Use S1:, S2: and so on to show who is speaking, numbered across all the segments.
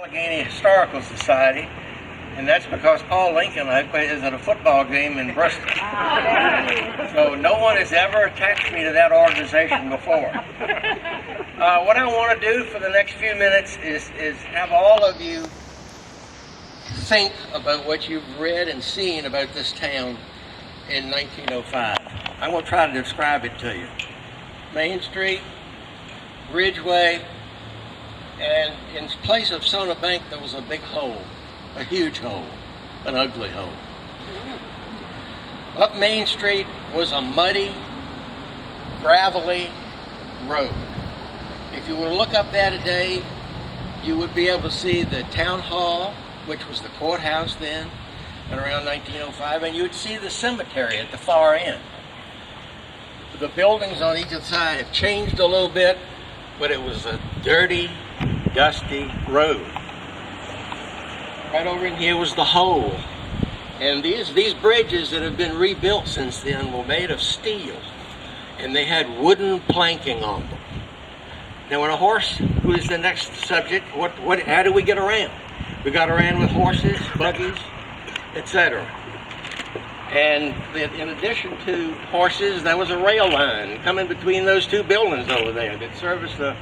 S1: Alleghany Historical Society, and that's because Paul Lincoln is at a football game in Bristol. So no one has ever attached me to that organization before. What I want to do for the next few minutes is have all of you think about what you've read and seen about this town in 1905. I'm going to try to describe it to you. Main Street, Ridgeway, and in place of Sona Bank there was a big hole, a huge hole, an ugly hole. Up Main Street was a muddy, gravelly road. If you were to look up there today, you would be able to see the town hall, which was the courthouse then, around 1905, and you would see the cemetery at the far end. The buildings on each side have changed a little bit, but it was a dirty, dusty road. Right over in here was the hole. And these bridges that have been rebuilt since then were made of steel, and they had wooden planking on them. Now when a horse, who is the next subject, how do we get around? We got around with horses, buggies, etc. And in addition to horses, there was a rail line coming between those two buildings over there that serviced a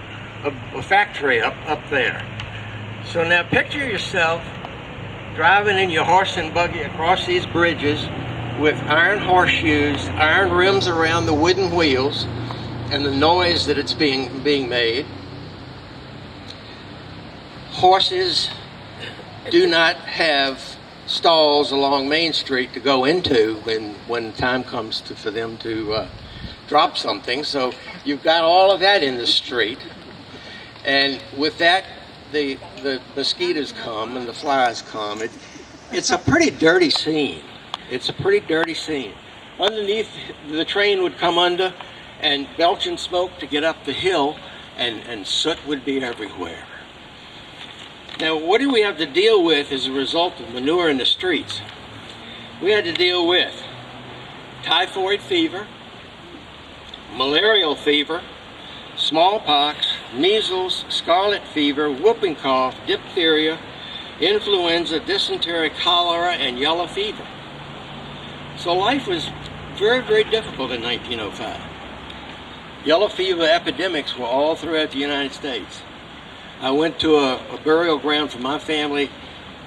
S1: factory up there. So now picture yourself driving in your horse and buggy across these bridges with iron horseshoes, iron rims around the wooden wheels, and the noise that it's being made. Horses do not have stalls along Main Street to go into when time comes for them to drop something. So you've got all of that in the street, and with that the mosquitoes come and the flies come. It's a pretty dirty scene. It's a pretty dirty scene. Underneath, the train would come under and belch and smoke to get up the hill, and soot would be everywhere. Now, what do we have to deal with as a result of manure in the streets? We had to deal with typhoid fever, malarial fever, smallpox, measles, scarlet fever, whooping cough, diphtheria, influenza, dysentery, cholera, and yellow fever. So life was very, very difficult in 1905. Yellow fever epidemics were all throughout the United States. I went to a burial ground for my family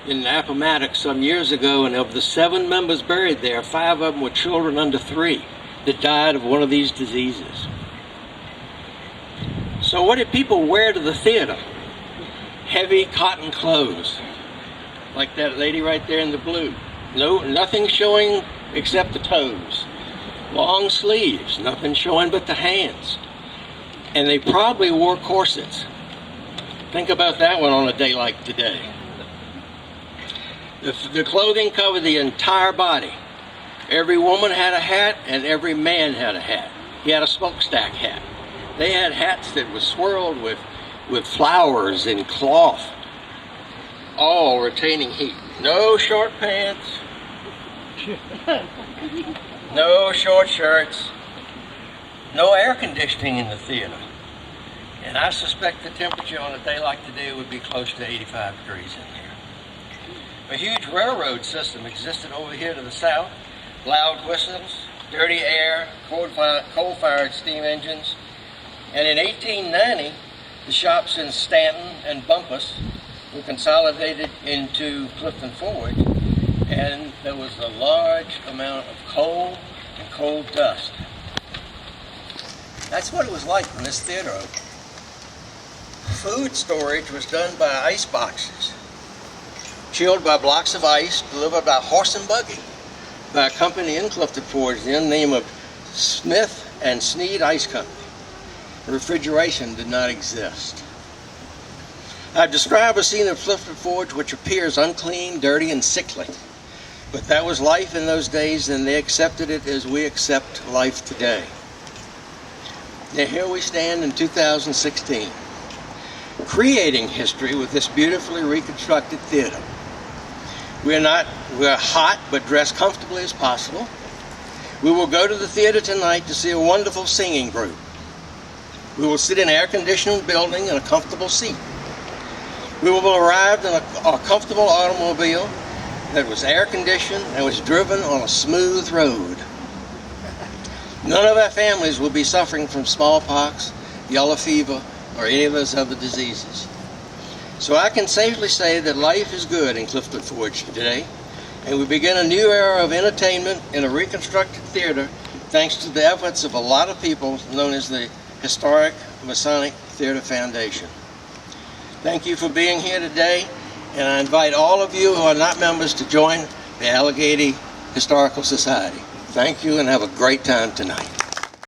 S1: in Appomattox some years ago, and of the 7 members buried there, 5 of them were children under 3 that died of one of these diseases. So what did people wear to the theater? Heavy cotton clothes, like that lady right there in the blue. Nothing showing except the toes. Long sleeves, nothing showing but the hands. And they probably wore corsets. Think about that one on a day like today. The clothing covered the entire body. Every woman had a hat, and every man had a hat. He had a smokestack hat. They had hats that were swirled with flowers and cloth, all retaining heat. No short pants, no short shirts, no air conditioning in the theater. And I suspect the temperature on a day like today would be close to 85 degrees in here. A huge railroad system existed over here to the south. Loud whistles, dirty air, coal-fired steam engines. And in 1890, the shops in Stanton and Bumpus were consolidated into Clifton Forge, and there was a large amount of coal and coal dust. That's what it was like when this theater opened. Food storage was done by ice boxes, chilled by blocks of ice delivered by horse and buggy by a company in Clifton Forge, the name of Smith and Sneed Ice Company. Refrigeration did not exist. I've described a scene of Clifton Forge which appears unclean, dirty, and sickly. But that was life in those days, and they accepted it as we accept life today. Now here we stand in 2016. Creating history with this beautifully reconstructed theater. We're hot but dressed comfortably as possible. We will go to the theater tonight to see a wonderful singing group. We will sit in an air-conditioned building in a comfortable seat. We will have arrived in a comfortable automobile that was air conditioned and was driven on a smooth road. None of our families will be suffering from smallpox, yellow fever, or any of those other diseases. So I can safely say that life is good in Clifford Forge today, and we begin a new era of entertainment in a reconstructed theater thanks to the efforts of a lot of people known as the Historic Masonic Theatre Foundation. Thank you for being here today, and I invite all of you who are not members to join the Alleghany Historical Society. Thank you and have a great time tonight.